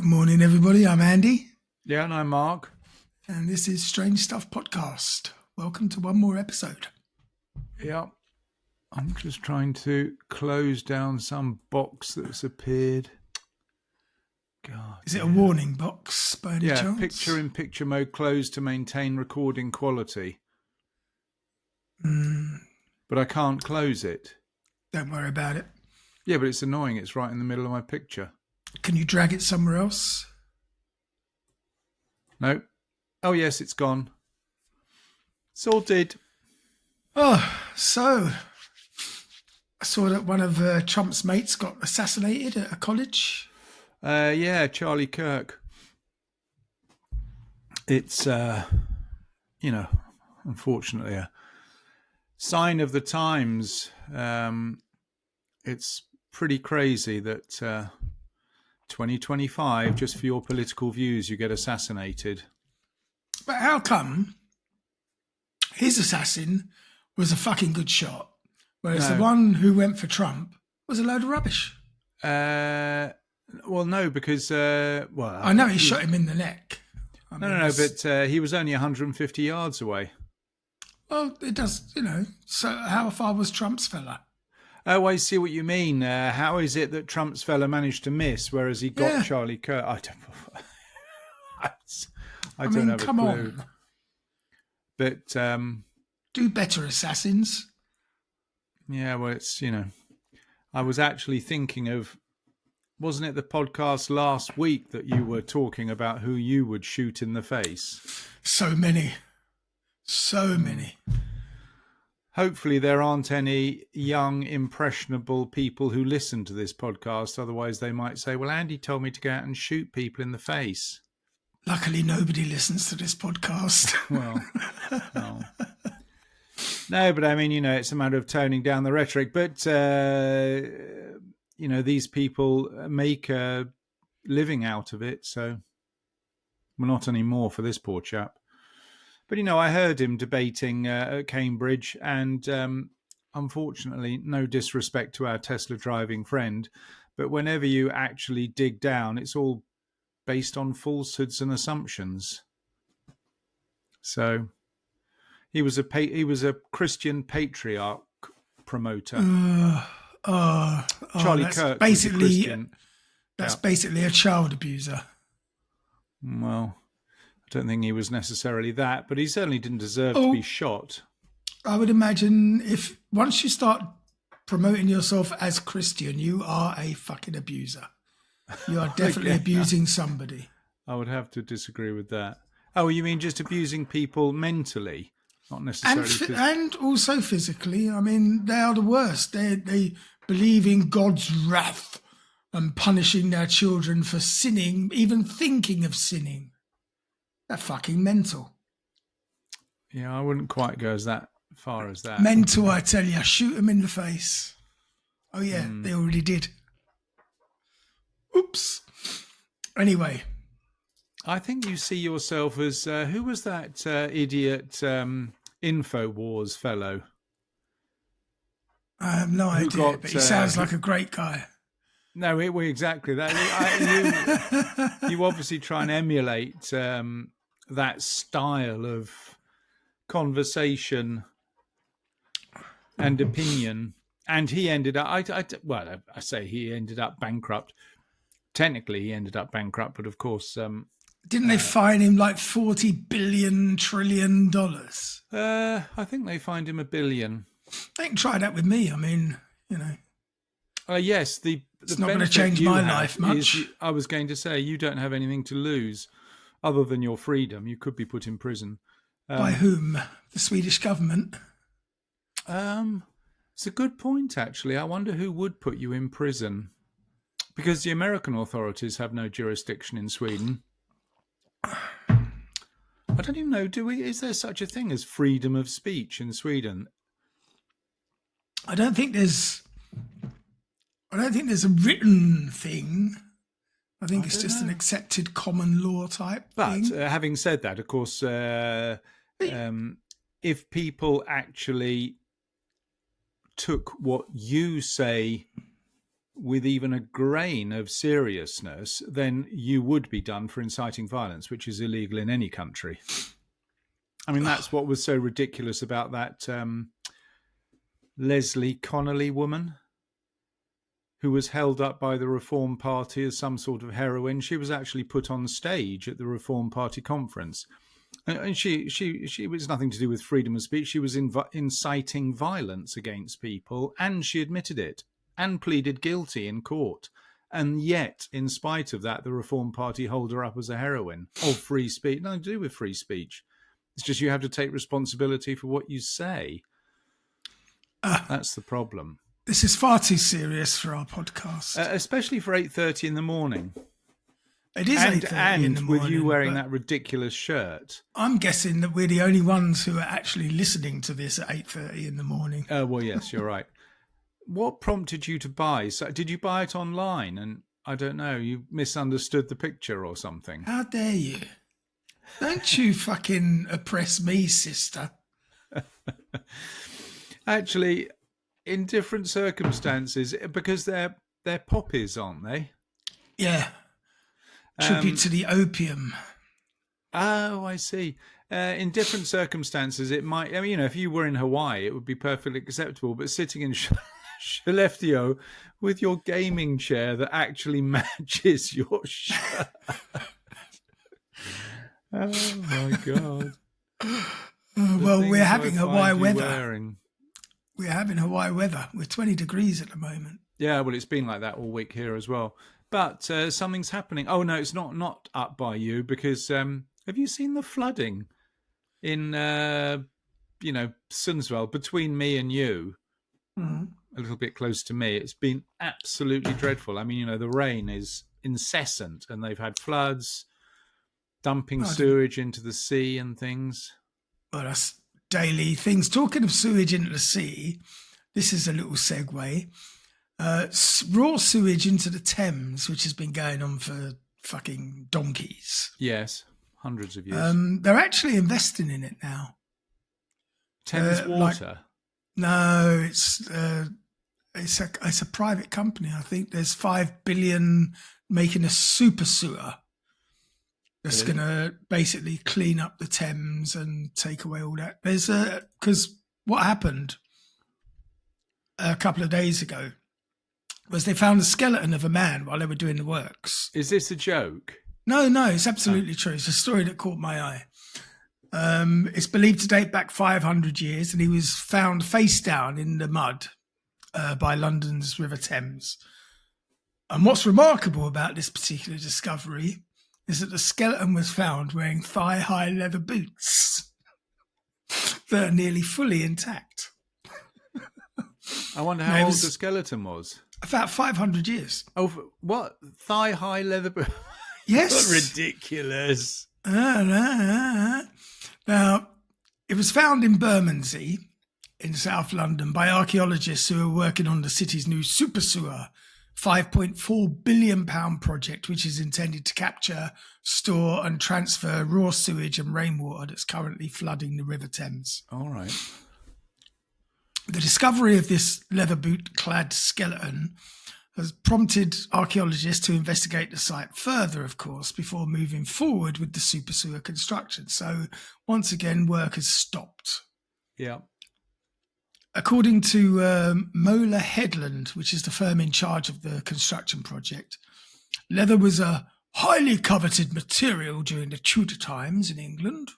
Morning, everybody. I'm Andy, Yeah, and I'm Mark. and this is Strange Stuff Podcast. Welcome to one more episode. Yeah, I'm just trying to close down some box that's appeared. God. Is it a warning box by any Yeah, chance? picture-in-picture mode closed to maintain recording quality. But I can't close it. Don't worry about it. Yeah, but it's annoying. It's right in the middle of my picture. Can you drag it somewhere else? No. Oh, yes, it's gone. Sorted. Oh, so I saw that one of Trump's mates got assassinated at a college. Yeah, Charlie Kirk. It's, unfortunately a sign of the times. It's pretty crazy that 2025, just for your political views, you get assassinated. But how come his assassin was a fucking good shot, whereas the one who went for Trump was a load of rubbish? Well, no, because I know he shot him in the neck. No, but he was only 150 yards away. Well, it does, So how far was Trump's fella? Oh, I see what you mean. How is it that Trump's fella managed to miss, whereas he got Charlie Kirk? I don't have a clue. Come on. But do better, assassins. Yeah, well, it's, I was actually thinking of, wasn't it the podcast last week that you were talking about who you would shoot in the face? So many. Hopefully there aren't any young, impressionable people who listen to this podcast. Otherwise they might say, well, Andy told me to go out and shoot people in the face. Luckily, nobody listens to this podcast. Well. No, but I mean, it's a matter of toning down the rhetoric. But, these people make a living out of it. So, well, not anymore for this poor chap. But, I heard him debating at Cambridge, and unfortunately, no disrespect to our Tesla driving friend, but whenever you actually dig down, it's all based on falsehoods and assumptions. So he was a Christian patriarch promoter. Charlie Kirk basically was a Christian. That's basically a child abuser. Well, I don't think he was necessarily that, but he certainly didn't deserve to be shot. I would imagine if once you start promoting yourself as Christian, you are a fucking abuser. You are definitely abusing somebody. I would have to disagree with that. Oh, you mean just abusing people mentally, not necessarily and also physically? I mean, they are the worst. They believe in God's wrath and punishing their children for sinning, even thinking of sinning. They're fucking mental. Yeah, I wouldn't quite go as far as that. Mental, I tell you. Shoot them in the face. Oh, yeah, they already did. Oops. Anyway. I think you see yourself as, who was that idiot InfoWars fellow? I have no idea, but he sounds like a great guy. No, exactly that. You obviously try and emulate that style of conversation and opinion. And he ended up, I say he ended up bankrupt. Technically, he ended up bankrupt, but of course... Didn't they fine him like $40 billion trillion? I think they fined him $1 billion. They can try that with me. I mean, Yes, it's not going to change my life much. I was going to say, you don't have anything to lose other than your freedom. You could be put in prison. By whom? The Swedish government? It's a good point, actually. I wonder who would put you in prison. Because the American authorities have no jurisdiction in Sweden. I don't even know, is there such a thing as freedom of speech in Sweden? I don't think there's a written thing. I think it's just an accepted common law type thing. But having said that, of course, if people actually took what you say with even a grain of seriousness, then you would be done for inciting violence, which is illegal in any country. I mean, that's what was so ridiculous about that Leslie Connolly woman who was held up by the Reform Party as some sort of heroine. She was actually put on stage at the Reform Party conference. And she was nothing to do with freedom of speech. She was inciting violence against people, and she admitted it and pleaded guilty in court. And yet, in spite of that, the Reform Party hold her up as a heroine of free speech. Nothing to do with free speech. It's just you have to take responsibility for what you say. That's the problem. This is far too serious for our podcast. Especially for 8:30 in the morning. It is 8:30 in the morning. With you wearing that ridiculous shirt. I'm guessing that we're the only ones who are actually listening to this at 8:30 in the morning. Oh, well, yes, you're right. What prompted you to buy? So, did you buy it online? And I don't know, you misunderstood the picture or something. How dare you? Don't you fucking oppress me, sister. Actually, in different circumstances, because they're poppies, aren't they? Yeah. Tribute to the opium. Oh, I see. In different circumstances, it might, I mean, you know, if you were in Hawaii, it would be perfectly acceptable. But sitting in Shaleftio with your gaming chair that actually matches your shirt. Oh, my God. Well, we're having Hawaii weather. Wearing. We're having Hawaii weather. We're 20 degrees at the moment. Yeah, well, it's been like that all week here as well. But something's happening. Oh, no, it's not up by you because have you seen the flooding in, Sundsvall between me and you? Mm-hmm. A little bit close to me. It's been absolutely dreadful. I mean, the rain is incessant and they've had floods, dumping sewage into the sea and things. Well, that's daily things. Talking of sewage into the sea, this is a little segue. Raw sewage into the Thames, which has been going on for fucking donkeys. Yes, hundreds of years. They're actually investing in it now. Thames Water? No, it's a private company. I think there's $5 billion making a super sewer that's going to basically clean up the Thames and take away all that. Because what happened a couple of days ago was they found the skeleton of a man while they were doing the works. Is this a joke? No, it's absolutely true. It's a story that caught my eye. It's believed to date back 500 years, and he was found face down in the mud by London's River Thames. And what's remarkable about this particular discovery is that the skeleton was found wearing thigh-high leather boots that are nearly fully intact. I wonder how old the skeleton was. About 500 years. Oh, what? Thigh-high leather boots? Yes. Ridiculous. Now, it was found in Bermondsey in South London by archaeologists who are working on the city's new super sewer, £5.4 billion project, which is intended to capture, store and transfer raw sewage and rainwater that's currently flooding the River Thames. All right. The discovery of this leather boot-clad skeleton has prompted archaeologists to investigate the site further, of course, before moving forward with the super sewer construction. So, once again, work has stopped. Yeah. According to Mola Headland, which is the firm in charge of the construction project, leather was a highly coveted material during the Tudor times in England.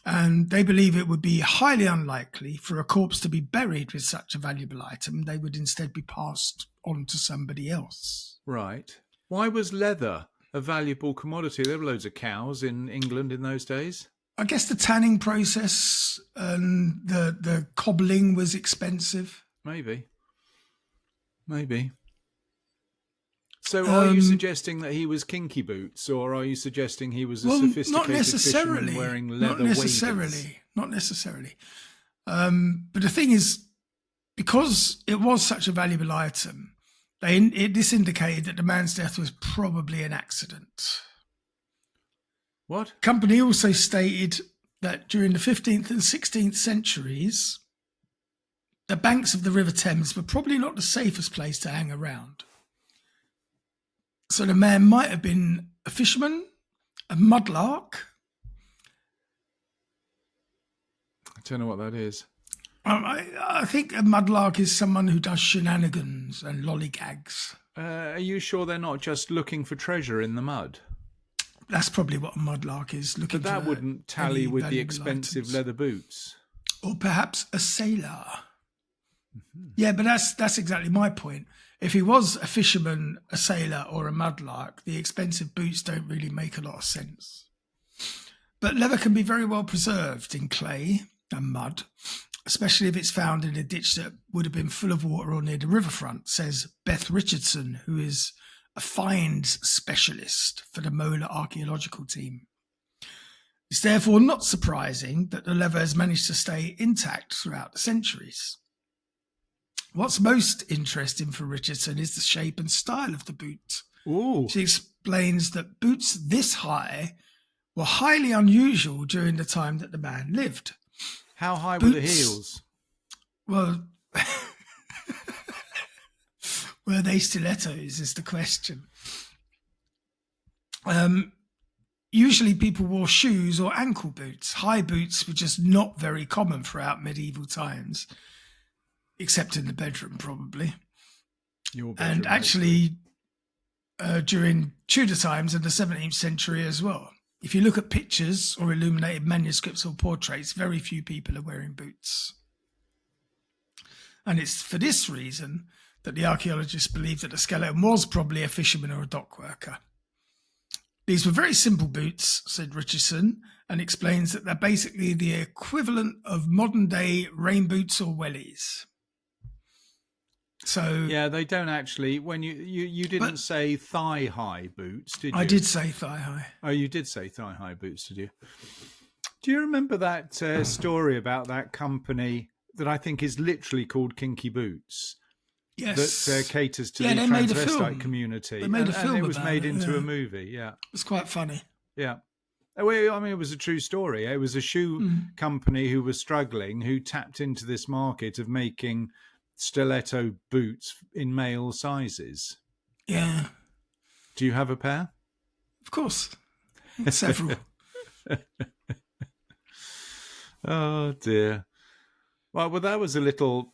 And they believe it would be highly unlikely for a corpse to be buried with such a valuable item. They would instead be passed on to somebody else. Right. Why was leather a valuable commodity? There were loads of cows in England in those days. I guess the tanning process and the cobbling was expensive. Maybe. So are you suggesting that he was kinky boots, or are you suggesting he was a sophisticated fisherman wearing leather waders? Not necessarily. But the thing is, because it was such a valuable item, this indicated that the man's death was probably an accident. What? Company also stated that during the 15th and 16th centuries, the banks of the River Thames were probably not the safest place to hang around. So the man might have been a fisherman, a mudlark. I don't know what that is. I think a mudlark is someone who does shenanigans and lollygags. Are you sure they're not just looking for treasure in the mud? That's probably what a mudlark is, looking But that for wouldn't tally any with the valuable expensive items. leather boots. Or perhaps a sailor. Yeah, but that's exactly my point. If he was a fisherman, a sailor, or a mudlark, the expensive boots don't really make a lot of sense. But leather can be very well preserved in clay and mud, especially if it's found in a ditch that would have been full of water or near the riverfront, says Beth Richardson, who is a finds specialist for the Molar Archaeological Team. It's therefore not surprising that the leather has managed to stay intact throughout the centuries. What's most interesting for Richardson is the shape and style of the boot. Ooh. She explains that boots this high were highly unusual during the time that the man lived. How high were the heels? Well, were they stilettos is the question. Usually people wore shoes or ankle boots. High boots were just not very common throughout medieval times, except in the bedroom probably. Your bedroom, And actually during Tudor times in the 17th century as well. If you look at pictures or illuminated manuscripts or portraits, very few people are wearing boots. And it's for this reason that the archaeologists believe that the skeleton was probably a fisherman or a dock worker. These were very simple boots, said Richardson, and explains that they're basically the equivalent of modern-day rain boots or wellies. So yeah, they don't actually. When you didn't say thigh-high boots, did you? I did say thigh-high. Oh, you did say thigh-high boots, did you? Do you remember that story about that company that I think is literally called Kinky Boots? Yes. That caters to the they made a film. transvestite community. They made a film and it was about made it, into yeah. a movie, yeah. It's quite funny. Yeah. Well, I mean, it was a true story. It was a shoe company who was struggling, who tapped into this market of making stiletto boots in male sizes. Yeah. Do you have a pair? Of course. Several. Oh, dear. Well, that was a little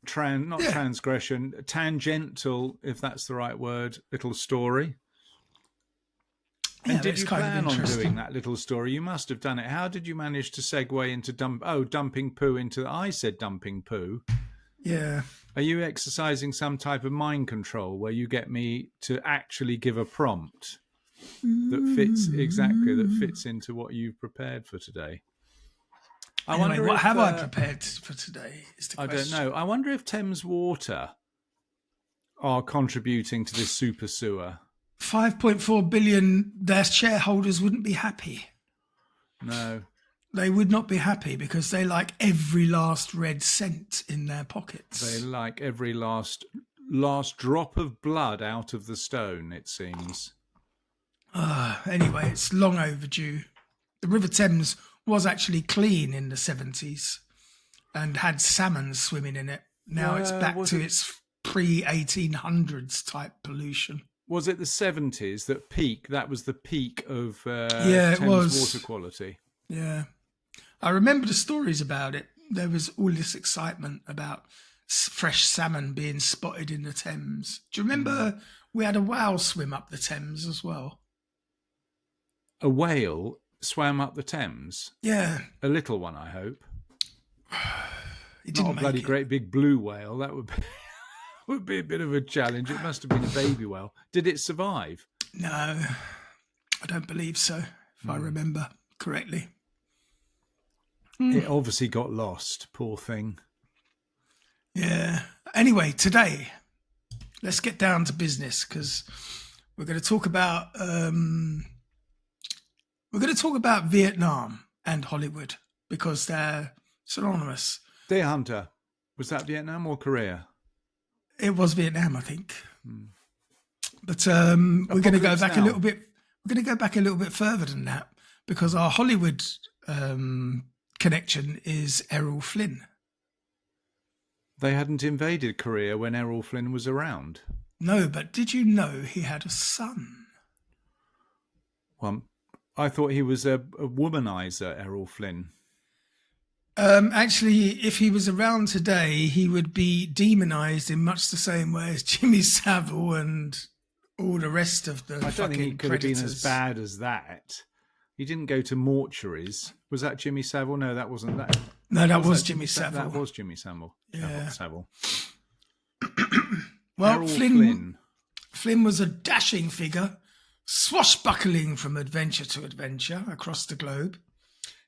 transgression, tangential, if that's the right word, little story. And Yeah, did you kind of plan on interesting. doing that little story? You must have done it. How did you manage to segue into dumping poo into... I said dumping poo. Yeah. Are you exercising some type of mind control where you get me to actually give a prompt that fits into what you've prepared for today? Anyway, what have I prepared for today is the question. I don't know. I wonder if Thames Water are contributing to this super sewer. 5.4 billion, their shareholders wouldn't be happy. No. They would not be happy because they like every last red cent in their pockets. They like every last drop of blood out of the stone, it seems. Anyway, it's long overdue. The River Thames was actually clean in the 70s and had salmon swimming in it. Now it's back to its pre-1800s type pollution. Was it the 70s that was the peak of Thames water quality? Yeah. I remember the stories about it. There was all this excitement about fresh salmon being spotted in the Thames. Do you remember we had a whale swim up the Thames as well? A whale swam up the Thames? Yeah. A little one, I hope. It didn't Not a bloody great big blue whale. That would be a bit of a challenge. It must have been a baby whale. Did it survive? No, I don't believe so, if I remember correctly. It obviously got lost, poor thing. Yeah. Anyway, today, let's get down to business because we're going to talk about Vietnam and Hollywood because they're synonymous. Deer Hunter, was that Vietnam or Korea? It was Vietnam, I think. But we're going to go back a little bit. We're going to go back a little bit further than that because our Hollywood connection is Errol Flynn. They hadn't invaded Korea when Errol Flynn was around. No, but did you know he had a son? Well, I thought he was a womanizer, Errol Flynn. Actually, if he was around today, he would be demonized in much the same way as Jimmy Savile and all the rest of the I don't think he could predators. have been as bad as that. He didn't go to mortuaries. Was that Jimmy Savile? No, that wasn't that. No, that was Jimmy Savile. That was Jimmy Savile. Yeah. Savile. Well, Flynn was a dashing figure, swashbuckling from adventure to adventure across the globe.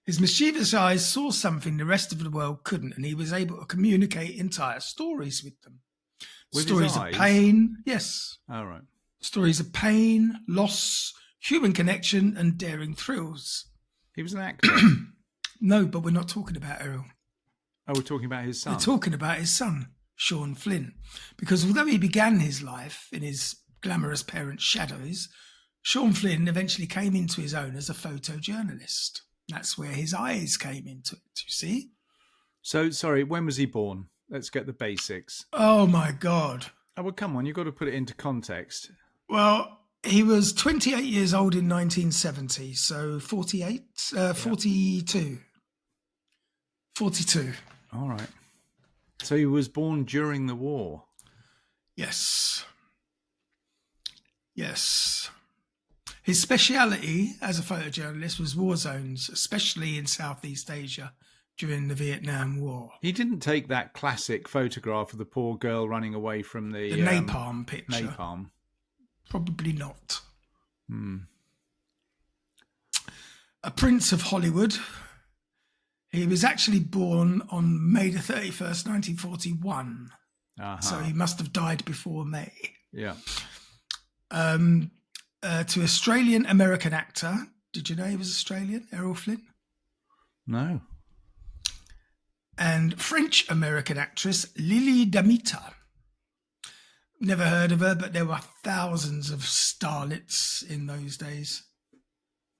His mischievous eyes saw something the rest of the world couldn't, and he was able to communicate entire stories with them. With stories his of eyes? pain, yes. All right. Stories of pain, loss, human connection, and daring thrills. He was an actor. No, but we're not talking about Errol. Oh, we're talking about his son. We're talking about his son, Sean Flynn. Because although he began his life in his glamorous parents' shadows, Sean Flynn eventually came into his own as a photojournalist. That's where his eyes came into it, you see? So, sorry, when was he born? Let's get the basics. Oh, my God. Oh, well, come on, you've got to put it into context. Well, he was 28 years old in 1970, so 42. 42. All right. So he was born during the war. Yes. Yes. His speciality as a photojournalist was war zones, especially in Southeast Asia during the Vietnam War. He didn't take that classic photograph of the poor girl running away from the napalm picture. Napalm. Probably not. Hmm. A prince of Hollywood. He was actually born on May the 31st, 1941. Uh-huh. So he must have died before May. Yeah. To Australian-American actor. Did you know he was Australian, Errol Flynn? No. And French-American actress Lily Demeter. Never heard of her, but there were thousands of starlets in those days.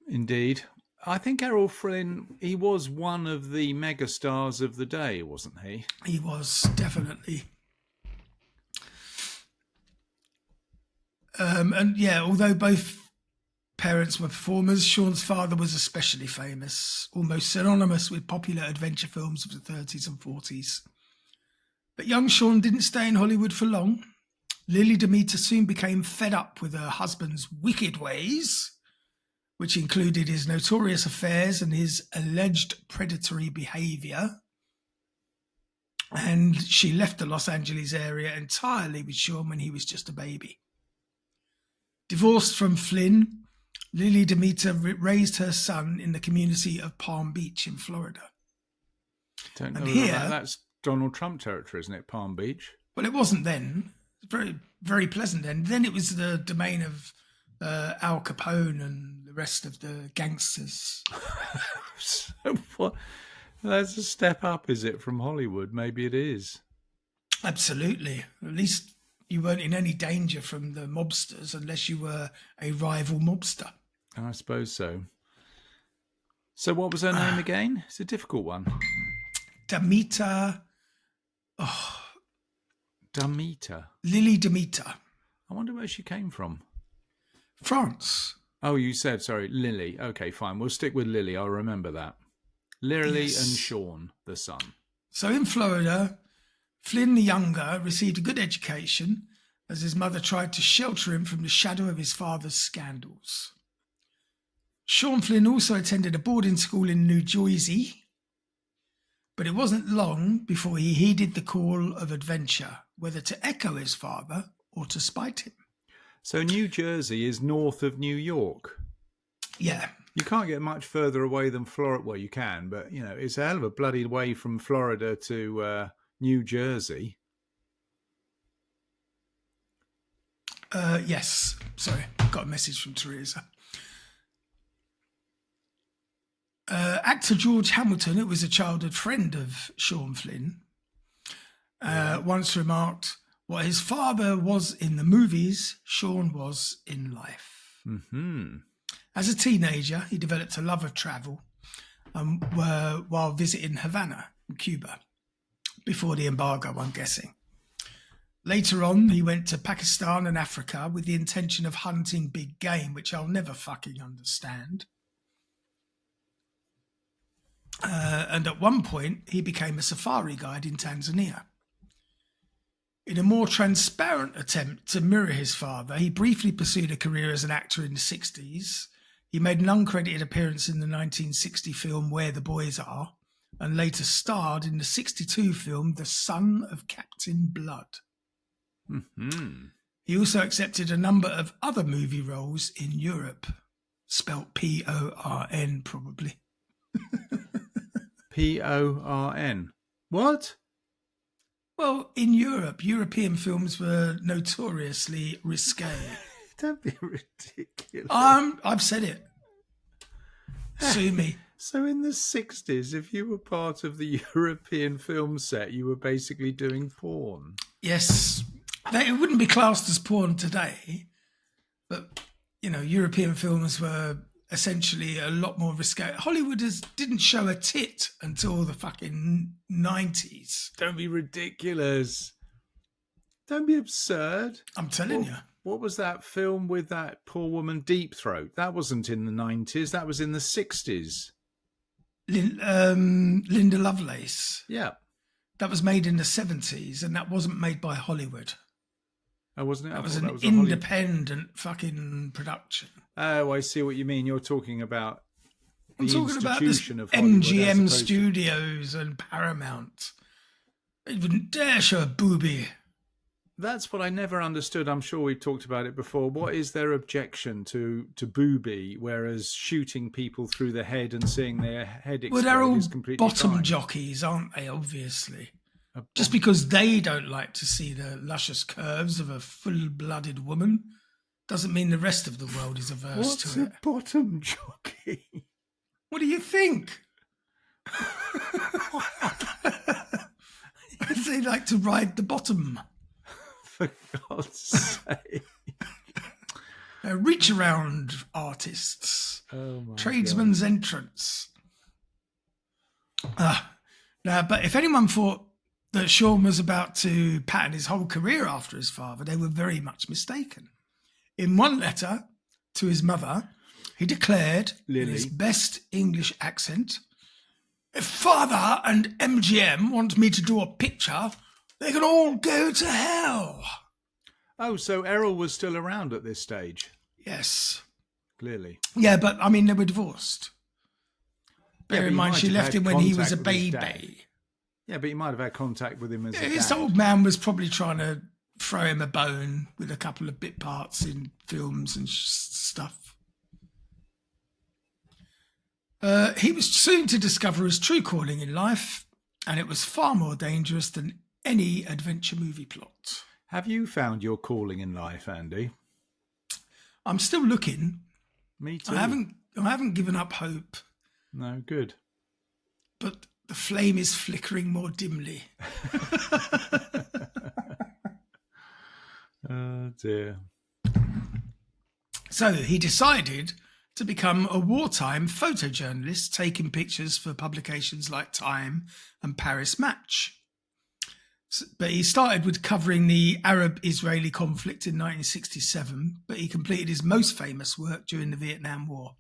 Indeed. I think Errol Flynn, he was one of the megastars of the day, wasn't he? He was, definitely. And yeah, although both parents were performers, Sean's father was especially famous, almost synonymous with popular adventure films of the 30s and 40s. But young Sean didn't stay in Hollywood for long. Lily Demeter soon became fed up with her husband's wicked ways, which included his notorious affairs and his alleged predatory behaviour. And she left the Los Angeles area entirely with Sean when he was just a baby. Divorced from Flynn, Lily Demeter raised her son in the community of Palm Beach in Florida. Don't know and here, that's Donald Trump territory, isn't it? Palm Beach. Well, it wasn't then. It was very, very pleasant then. Then it was the domain of Al Capone and the rest of the gangsters. So what? That's a step up, is it, from Hollywood? Maybe it is. Absolutely. At least you weren't in any danger from the mobsters unless you were a rival mobster. I suppose so. So what was her name again? It's a difficult one. Demeter. Demeter. Lily Demeter. I wonder where she came from. France. Oh, you said, sorry, Lily. Okay, fine. We'll stick with Lily. I'll remember that. Lily Yes. and Sean, the son. So in Florida, Flynn the younger received a good education as his mother tried to shelter him from the shadow of his father's scandals. Sean Flynn also attended a boarding school in New Jersey, but it wasn't long before he heeded the call of adventure, whether to echo his father or to spite him. So New Jersey is north of New York. Yeah. You can't get much further away than Florida. Well, you can, but, you know, it's a hell of a bloody way from Florida to New Jersey. Yes. Sorry, got a message from Teresa. Actor George Hamilton, who was a childhood friend of Sean Flynn, once remarked, what his father was in the movies, Sean was in life. Mm-hmm. As a teenager, he developed a love of travel while visiting Havana in Cuba. before the embargo, I'm guessing. Later on, he went to Pakistan and Africa with the intention of hunting big game, which I'll never fucking understand. And at one point, he became a safari guide in Tanzania. In a more transparent attempt to mirror his father, he briefly pursued a career as an actor in the 60s. He made an uncredited appearance in the 1960 film Where the Boys Are, and later starred in the 62 film The Son of Captain Blood. Mm-hmm. He also accepted a number of other movie roles in Europe, spelt P-O-R-N probably. P-O-R-N. What? Well, in Europe, European films were notoriously risque. Don't be ridiculous. I've said it. Sue me. So in the 60s, if you were part of the European film set, you were basically doing porn. Yes. It wouldn't be classed as porn today, but, European films were essentially a lot more risque. Hollywood didn't show a tit until the fucking 90s. Don't be ridiculous. Don't be absurd. I'm telling you. What was that film with that poor woman, Deep Throat? That wasn't in the 90s. That was in the 60s. Linda Lovelace. Yeah. That was made in the 70s, and that wasn't made by Hollywood. Oh, wasn't it? That was an independent fucking production. Oh, I see what you mean. You're talking about the institution of Hollywood, Hollywood, MGM Studios and Paramount. They wouldn't dare show a boobie. That's what I never understood. I'm sure we've talked about it before. What is their objection to boobie, whereas shooting people through the head and seeing their head explode they're all is completely bottom fine? Jockeys, aren't they, obviously? Just because they don't like to see the luscious curves of a full-blooded woman doesn't mean the rest of the world is averse to it. What's a bottom jockey? What do you think? They like to ride the bottom. For God's sake. Reach-around artists. Oh my Tradesman's God. entrance. Now, but if anyone thought that Sean was about to pattern his whole career after his father, they were very much mistaken. In one letter to his mother, he declared in his best English accent, "If father and MGM want me to do a picture, they can all go to hell." Oh, so Errol was still around at this stage? Yes. Clearly. Yeah, but I mean, they were divorced. Bear in mind, she left him when he was a baby. Yeah, but you might have had contact with him as a dad. His old man was probably trying to throw him a bone with a couple of bit parts in films and stuff. He was soon to discover his true calling in life, and it was far more dangerous than any adventure movie plot. Have you found your calling in life, Andy? I'm still looking. Me too. I haven't given up hope. No, good. But the flame is flickering more dimly. Oh, dear. So he decided to become a wartime photojournalist, taking pictures for publications like Time and Paris Match. But he started with covering the Arab-Israeli conflict in 1967, but he completed his most famous work during the Vietnam War.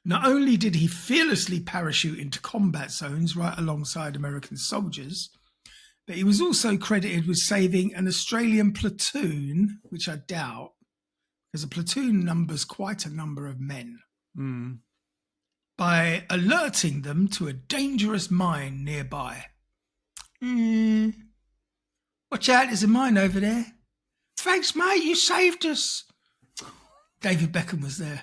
Not only did he fearlessly parachute into combat zones right alongside American soldiers, but he was also credited with saving an Australian platoon, which I doubt, because a platoon numbers quite a number of men, by alerting them to a dangerous mine nearby. Watch out, there's a mine over there. Thanks, mate, you saved us. David Beckham was there.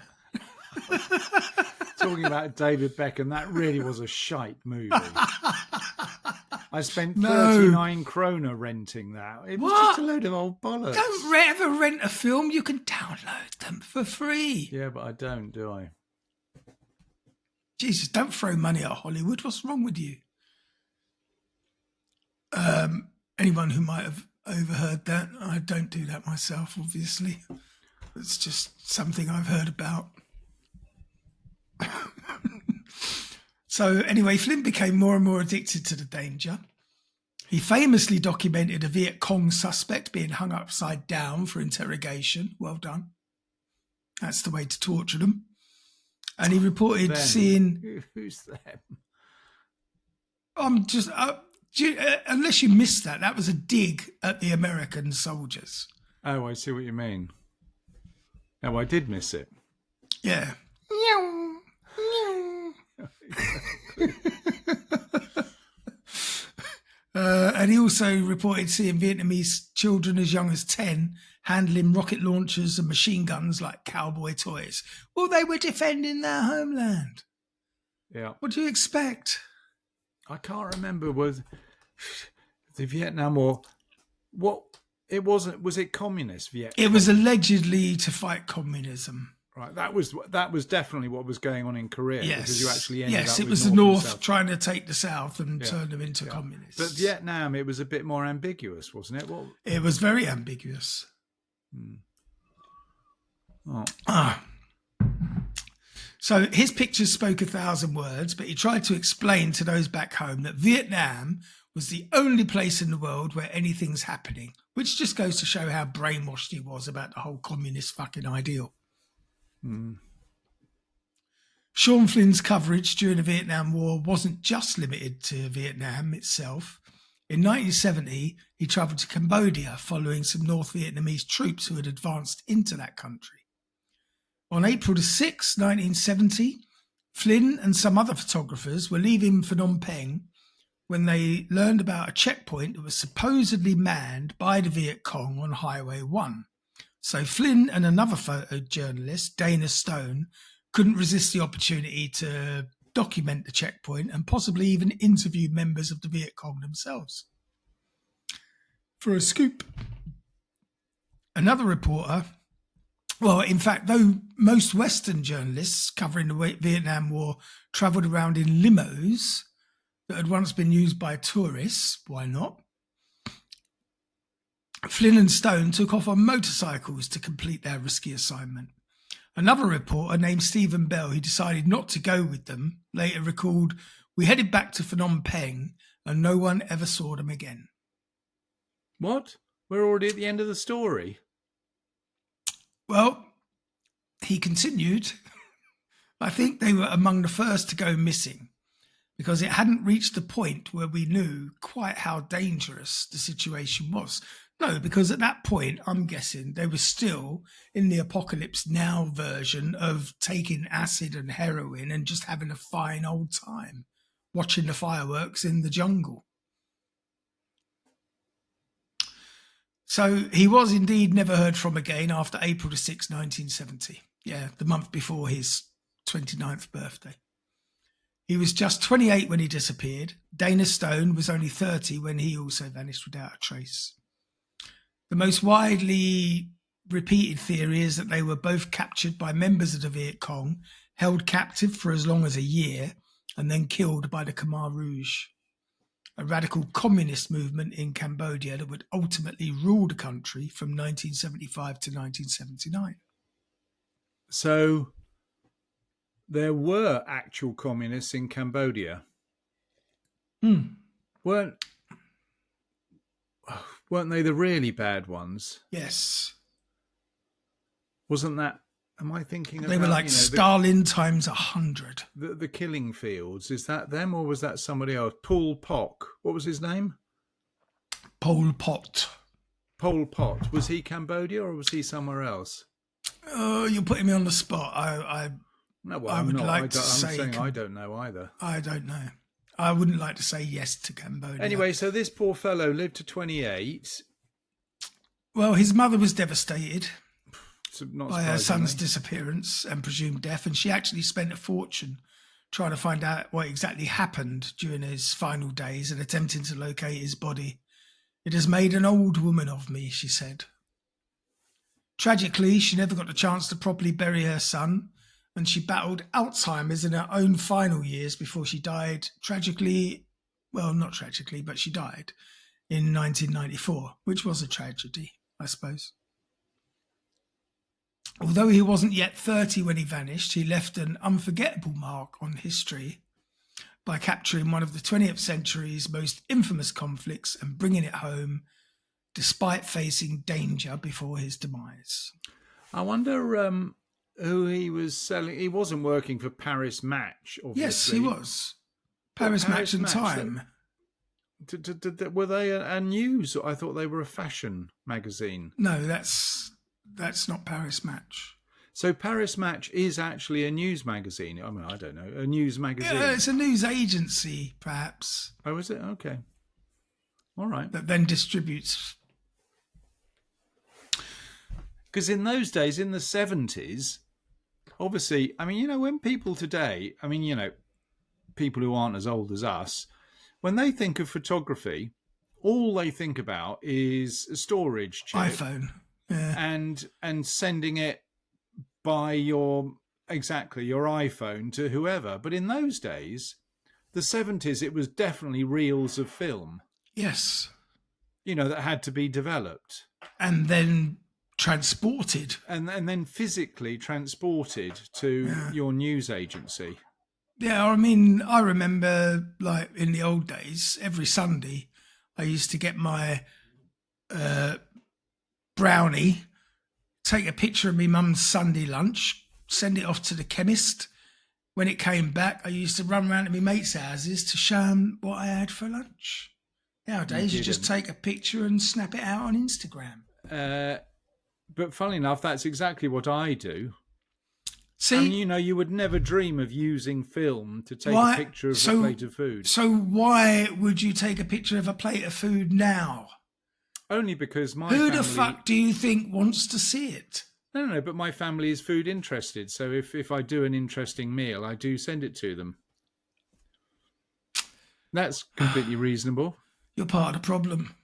Talking about David Beckham, that really was a shite movie. I spent 39 kroner renting that. It was just a load of old bollocks. Don't ever rent a film. You can download them for free. Yeah, but I don't, do I? Jesus, don't throw money at Hollywood. What's wrong with you? Anyone who might have overheard that, I don't do that myself, obviously. It's just something I've heard about. So anyway, Flynn became more and more addicted to the danger. He famously documented a Viet Cong suspect being hung upside down for interrogation. Well done. That's the way to torture them. And he reported seeing... Who's them? I'm just... unless you missed that, that was a dig at the American soldiers. Oh, I see what you mean. No, I did miss it. Yeah. And he also reported seeing Vietnamese children as young as 10 handling rocket launchers and machine guns like cowboy toys. Well, they were defending their homeland. Yeah. What do you expect? I can't remember, was the Vietnam War, what it wasn't, was it communist Vietnam? It was allegedly to fight communism. Right, that was definitely what was going on in Korea. Yes, because you actually ended up it with was the North trying to take the South and turn them into communists. But Vietnam, it was a bit more ambiguous, wasn't it? What? It was very ambiguous. Oh. So his pictures spoke 1,000 words, but he tried to explain to those back home that Vietnam was the only place in the world where anything's happening, which just goes to show how brainwashed he was about the whole communist fucking ideal. Sean Flynn's coverage during the Vietnam War wasn't just limited to Vietnam itself. In 1970, he travelled to Cambodia following some North Vietnamese troops who had advanced into that country. On April 6, 1970, Flynn and some other photographers were leaving Phnom Penh when they learned about a checkpoint that was supposedly manned by the Viet Cong on Highway 1. So Flynn and another photojournalist, Dana Stone, couldn't resist the opportunity to document the checkpoint and possibly even interview members of the Viet Cong themselves for a scoop. Another reporter, well, in fact, though most Western journalists covering the Vietnam War travelled around in limos that had once been used by tourists, why not? Flynn and Stone took off on motorcycles to complete their risky assignment. Another reporter named Stephen Bell, who decided not to go with them, later recalled, "We headed back to Phnom Penh and no one ever saw them again." What? We're already at the end of the story. Well, he continued, "I think they were among the first to go missing because it hadn't reached the point where we knew quite how dangerous the situation was." No, because at that point, I'm guessing they were still in the Apocalypse Now version of taking acid and heroin and just having a fine old time watching the fireworks in the jungle. So he was indeed never heard from again after April 6, 1970. Yeah, the month before his 29th birthday. He was just 28 when he disappeared. Dana Stone was only 30 when he also vanished without a trace. The most widely repeated theory is that they were both captured by members of the Viet Cong, held captive for as long as a year, and then killed by the Khmer Rouge, a radical communist movement in Cambodia that would ultimately rule the country from 1975 to 1979. So there were actual communists in Cambodia. Weren't they the really bad ones? Yes. Wasn't that? Am I thinking about? They were like Stalin times 100. The killing fields. Is that them or was that somebody else? Pol Pot. What was his name? Pol Pot. Pol Pot. Was he Cambodia or was he somewhere else? Oh, you're putting me on the spot. I'm saying I don't know either. I don't know. I wouldn't like to say yes to Cambodia. Anyway, so this poor fellow lived to 28. Well, his mother was devastated by her son's surprisingly. disappearance and presumed death, and she actually spent a fortune trying to find out what exactly happened during his final days and attempting to locate his body. "It has made an old woman of me," she said. Tragically, she never got the chance to properly bury her son, and she battled Alzheimer's in her own final years before she died tragically, well, not tragically, but she died in 1994, which was a tragedy, I suppose. Although he wasn't yet 30 when he vanished, he left an unforgettable mark on history by capturing one of the 20th century's most infamous conflicts and bringing it home despite facing danger before his demise. I wonder who he was selling. He wasn't working for Paris Match, obviously. Yes, he was. Paris Match and Time. Were they a news? I thought they were a fashion magazine. No, that's not Paris Match. So Paris Match is actually a news magazine. I mean, I don't know, a news magazine. Yeah, it's a news agency, perhaps. Oh, is it? Okay. All right. That then distributes. Because in those days, in the 70s, obviously, I mean, you know, when people today, I mean, you know, people who aren't as old as us, when they think of photography, all they think about is a storage chip. iPhone. Yeah. And sending it by your iPhone to whoever. But in those days, the 70s, it was definitely reels of film. Yes. You know, that had to be developed. And then transported. And then physically transported to your news agency. Yeah, I mean, I remember, like, in the old days, every Sunday, I used to get my brownie, take a picture of my mum's Sunday lunch, send it off to the chemist. When it came back, I used to run around to my mates' houses to show them what I had for lunch. Nowadays, you just take a picture and snap it out on Instagram. But funnily enough, that's exactly what I do. See, and you know, you would never dream of using film to take a picture of a plate of food. So why would you take a picture of a plate of food now? Only because my family... Who the fuck do you think wants to see it? No, but my family is food interested. So if I do an interesting meal, I do send it to them. That's completely reasonable. You're part of the problem.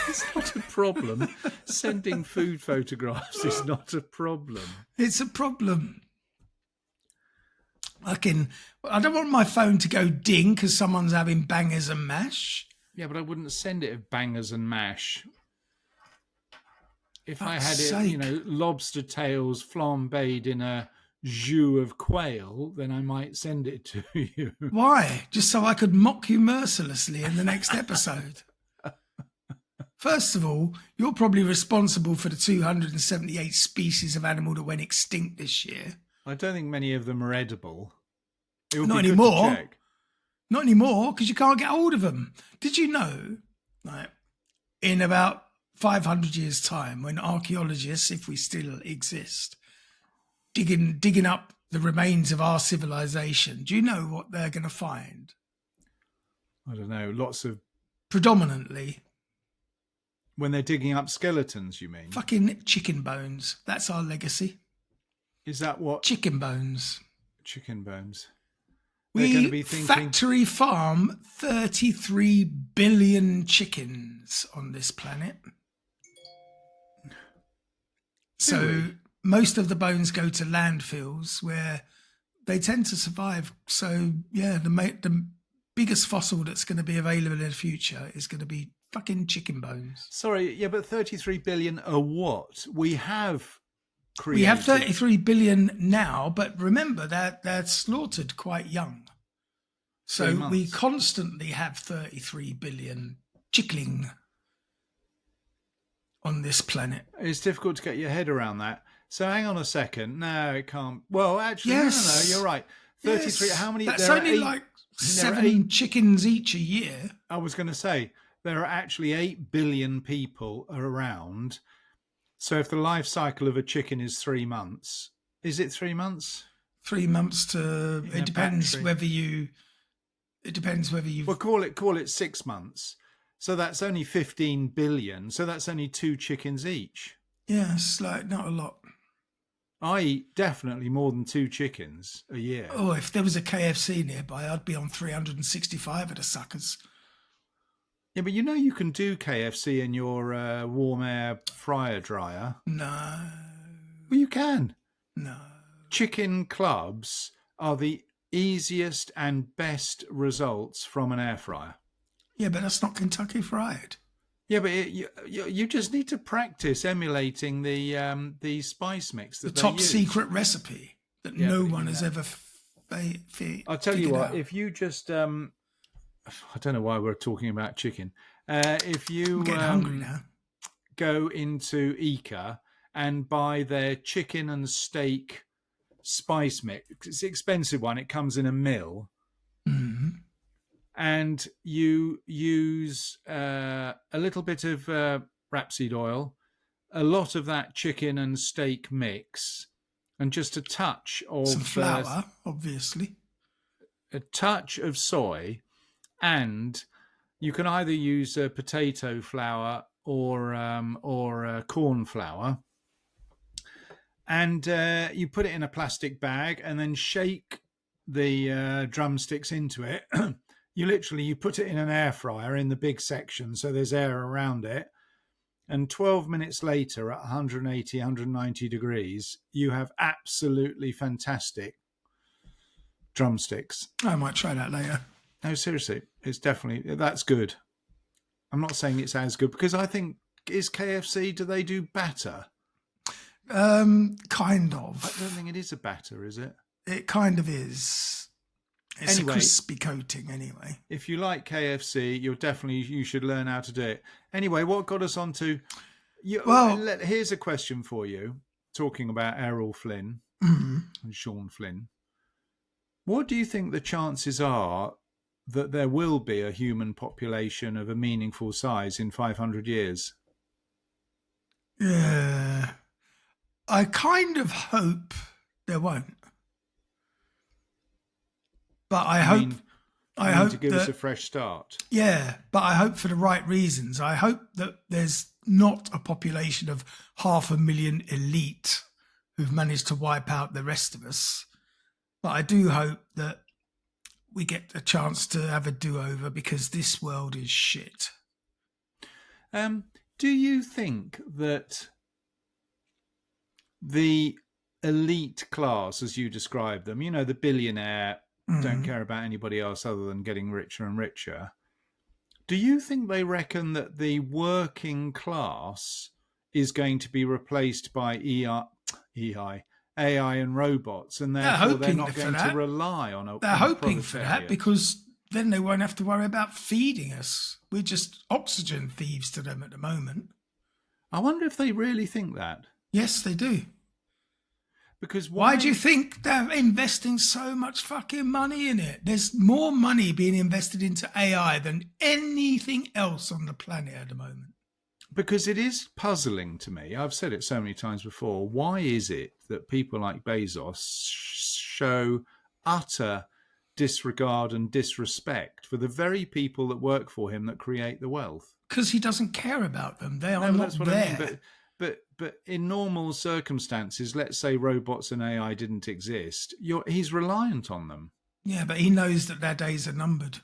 It's not a problem. Sending food photographs is not a problem. It's a problem. I don't want my phone to go ding because someone's having bangers and mash. Yeah, but I wouldn't send it of bangers and mash. If I had it, you know, lobster tails flambéed in a jus of quail, then I might send it to you. Why? Just so I could mock you mercilessly in the next episode. First of all, you're probably responsible for the 278 species of animal that went extinct this year. I don't think many of them are edible. It would Not be anymore. Good to check. Not anymore, because you can't get hold of them. Did you know, like, in about 500 years' time, when archaeologists, if we still exist, digging up the remains of our civilization, do you know what they're going to find? I don't know. Lots of... Predominantly... When they're digging up skeletons, you mean? Fucking chicken bones. That's our legacy. Is that what? Chicken bones. Chicken bones. We going to be thinking... factory farm 33 billion chickens on this planet. So most of the bones go to landfills where they tend to survive. So, yeah, the biggest fossil that's going to be available in the future is going to be fucking chicken bones. Sorry, yeah, but 33 billion are what? We have created... We have 33 billion now, but remember that they're slaughtered quite young. So we constantly have 33 billion chickling on this planet. It's difficult to get your head around that. So hang on a second. No, it can't. Well, actually, yes. No, you're right. 33, yes. how many? That's only like 7 chickens each a year. I was going to say, there are actually 8 billion people around. So if the life cycle of a chicken is 3 months, is it 3 months? 3 months to... It depends whether you... It depends whether you... Well, call it 6 months. So that's only 15 billion. So that's only 2 chickens each. Yes, like not a lot. I eat definitely more than 2 chickens a year. Oh, if there was a KFC nearby, I'd be on 365 of the suckers. Yeah, but you know you can do KFC in your warm air fryer dryer. No. Well, you can. No. Chicken clubs are the easiest and best results from an air fryer. Yeah, but that's not Kentucky Fried. Yeah, but you just need to practice emulating the spice mix. The top secret recipe that no one has ever I'll tell you what. If you just, I don't know why we're talking about chicken. If you I'm getting hungry now. go into Ika and buy their chicken and steak spice mix, it's an expensive one. It comes in a mill. Mm-hmm. And you use a little bit of rapeseed oil, a lot of that chicken and steak mix, and just a touch of some flour, obviously, a touch of soy, and you can either use potato flour or corn flour, and you put it in a plastic bag, and then shake the drumsticks into it. You put it in an air fryer in the big section so there's air around it, and 12 minutes later at 180, 190 degrees, you have absolutely fantastic drumsticks. I might try that later. No, seriously, that's good. I'm not saying it's as good, because I think, is KFC, do they do batter? Kind of. I don't think it is a batter, is it? It kind of is. It's a crispy coating anyway. If you like KFC, you should learn how to do it. Anyway, what got us onto... here's a question for you, talking about Errol Flynn and Sean Flynn. What do you think the chances are that there will be a human population of a meaningful size in 500 years? Yeah. I kind of hope there won't. But I hope to give us a fresh start. Yeah, but I hope for the right reasons. I hope that there's not a population of 500,000 elite who've managed to wipe out the rest of us. But I do hope that we get a chance to have a do-over, because this world is shit. Do you think that the elite class, as you describe them, the billionaire, don't care about anybody else other than getting richer and richer, do you think they reckon that the working class is going to be replaced by AI and robots, and therefore they're not going to rely on They're hoping for that, because then they won't have to worry about feeding us. We're just oxygen thieves to them at the moment. I wonder if they really think that. Yes, they do. Because why do you think they're investing so much fucking money in it? There's more money being invested into AI than anything else on the planet at the moment. Because it is puzzling to me. I've said it so many times before. Why is it that people like Bezos show utter disregard and disrespect for the very people that work for him that create the wealth? Because he doesn't care about them. They are not there. I mean. But in normal circumstances, let's say robots and AI didn't exist, he's reliant on them. Yeah, but he knows that their days are numbered.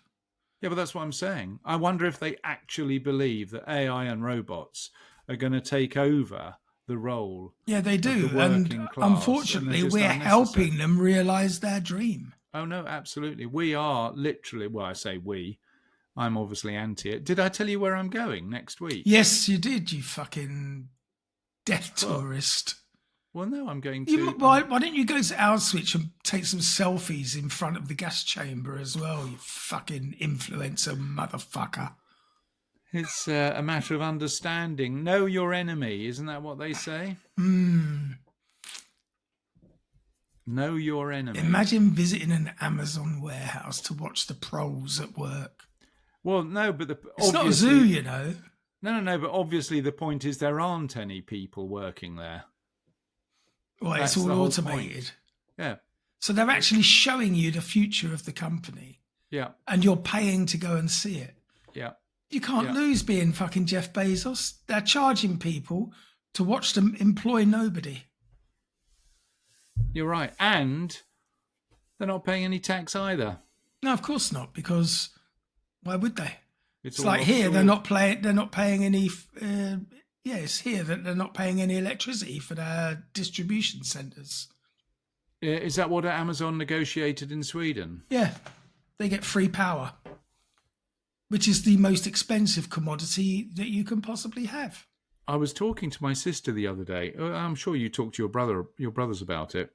Yeah, but that's what I'm saying. I wonder if they actually believe that AI and robots are going to take over the role. Yeah, they do. Of the working class, unfortunately, we're helping them realise their dream. Oh, no, absolutely. We are literally, well, I say we. I'm obviously anti it. Did I tell you where I'm going next week? Yes, you did, you fucking... death tourist. Well, no, I'm going to... Why don't you go to Auschwitz and take some selfies in front of the gas chamber as well, you fucking influencer motherfucker? It's a matter of understanding. Know your enemy, isn't that what they say? Know your enemy. Imagine visiting an Amazon warehouse to watch the proles at work. Well, no, but it's not a zoo, you know. No, but obviously the point is there aren't any people working there. Well, it's all automated. Yeah. So they're actually showing you the future of the company. Yeah. And you're paying to go and see it. Yeah. You can't lose being fucking Jeff Bezos. They're charging people to watch them employ nobody. You're right. And they're not paying any tax either. No, of course not, because why would they? It's like offshore. Here, they're not paying any. It's here that they're not paying any electricity for their distribution centres. Is that what Amazon negotiated in Sweden? Yeah, they get free power, which is the most expensive commodity that you can possibly have. I was talking to my sister the other day. I'm sure you talked to your brothers about it.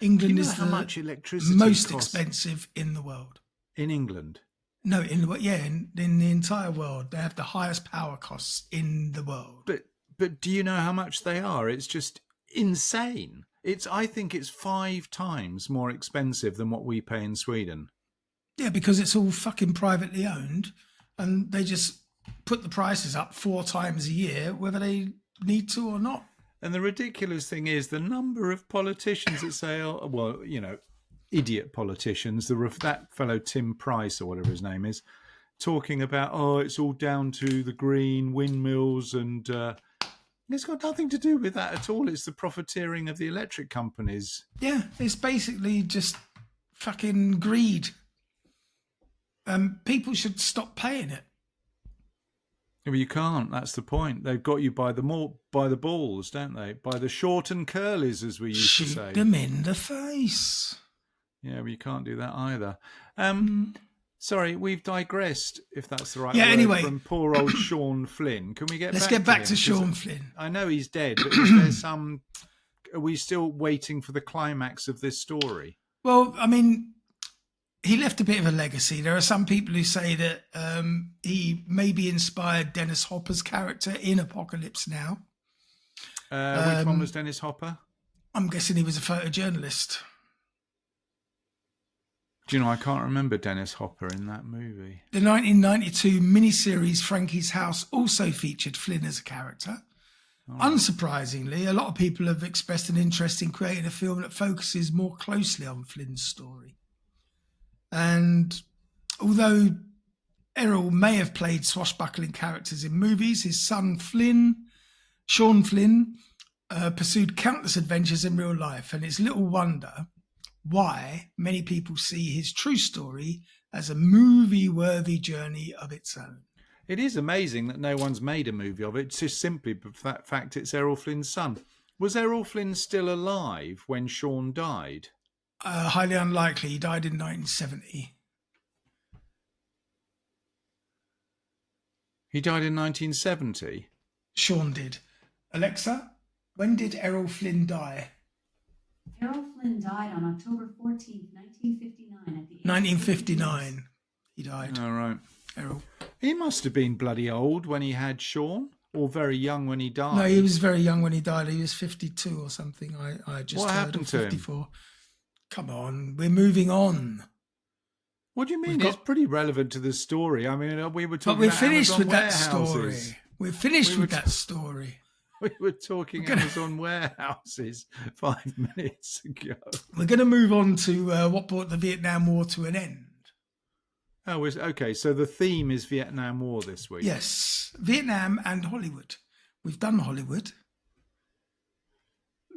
England Do you know is how the much electricity most costs expensive in the world. in England? No, in the entire world, they have the highest power costs in the world. But do you know how much they are? It's just insane. I think it's 5 times more expensive than what we pay in Sweden. Yeah, because it's all fucking privately owned, and they just put the prices up 4 times a year, whether they need to or not. And the ridiculous thing is the number of politicians that say, oh, well, idiot politicians, that fellow Tim Price or whatever his name is, talking about, it's all down to the green windmills, and it's got nothing to do with that at all. It's the profiteering of the electric companies. Yeah, it's basically just fucking greed. People should stop paying it. Well, you can't. That's the point. They've got you by the balls, don't they? By the short and curlies, as we used to say. Shoot them in the face. Yeah, but you can't do that either. Sorry, we've digressed, if that's the right Yeah, word, anyway. from poor old Sean Flynn. Can we Let's get back to Sean Flynn. I know he's dead, but is there some... Are we still waiting for the climax of this story? Well, I mean, he left a bit of a legacy. There are some people who say that he maybe inspired Dennis Hopper's character in Apocalypse Now. Which one was Dennis Hopper? I'm guessing he was a photojournalist. Do you know, I can't remember Dennis Hopper in that movie. The 1992 miniseries Frankie's House also featured Flynn as a character. Unsurprisingly, a lot of people have expressed an interest in creating a film that focuses more closely on Flynn's story. And although Errol may have played swashbuckling characters in movies, his son Sean Flynn, pursued countless adventures in real life, and it's little wonder why many people see his true story as a movie-worthy journey of its own. It is amazing that no one's made a movie of it. It's just simply the fact it's Errol Flynn's son. Was Errol Flynn still alive when Sean died? Highly unlikely. He died in 1970. He died in 1970? Sean did. Alexa, when did Errol Flynn die? Errol Flynn died on October 14th, 1959 at the age 1959. He died. All right. Errol. He must have been bloody old when he had Sean, or very young when he died. No, he was very young when he died. He was 52 or something. I just What heard happened of to 54. Him? Come on, we're moving on. What do you mean? It's pretty relevant to the story. I mean, we were talking. But we're about finished Amazon with that warehouses. story. We're finished with that story. We were talking Amazon warehouses 5 minutes ago. We're going to move on to what brought the Vietnam War to an end. Oh, okay. So the theme is Vietnam War this week. Yes, Vietnam and Hollywood. We've done Hollywood.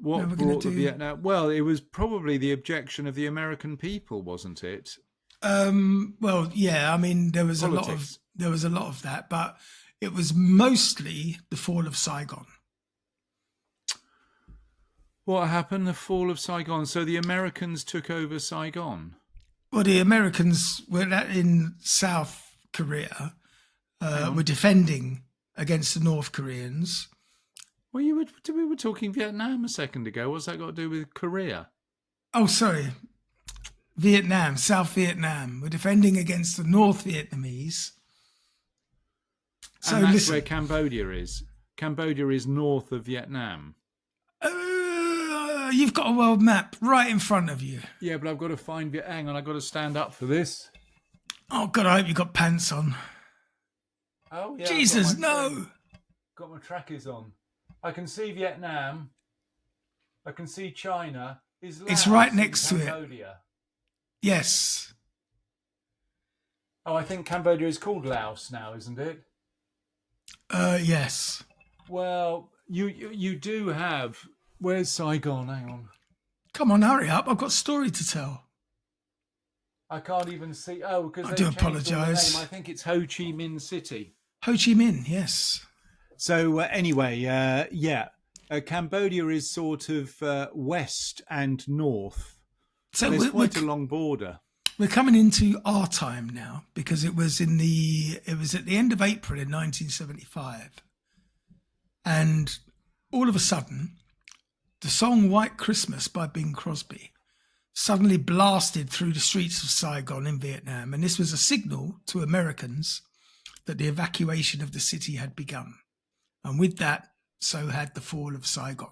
What brought the Vietnam? Well, it was probably the objection of the American people, wasn't it? Well, yeah. I mean, there was Politics. a lot of that, but it was mostly the fall of Saigon. What happened? The fall of Saigon. So the Americans took over Saigon. Well, the Americans were in South Korea, were defending against the North Koreans. Well, we were talking Vietnam a second ago. What's that got to do with Korea? Oh, sorry. Vietnam, South Vietnam. We're defending against the North Vietnamese. So and that's where Cambodia is. Cambodia is north of Vietnam. You've got a world map right in front of you. Yeah, but I've got to find it. Hang on, I've got to stand up for this. Oh, God, I hope you got pants on. Oh, yeah. Jesus, no. Got my trackers on. I can see Vietnam. I can see China. It's right next to Cambodia? It. Yes. Oh, I think Cambodia is called Laos now, isn't it? Yes. Well, you do have... Where's Saigon? Hang on. Come on, hurry up. I've got a story to tell. I can't even see... Oh, because I do apologise. I think it's Ho Chi Minh City. Ho Chi Minh, yes. So anyway, Cambodia is sort of west and north. So there's quite a long border. We're coming into our time now because it was at the end of April in 1975, and all of a sudden, the song "White Christmas" by Bing Crosby suddenly blasted through the streets of Saigon in Vietnam, and this was a signal to Americans that the evacuation of the city had begun. And with that, so had the fall of Saigon.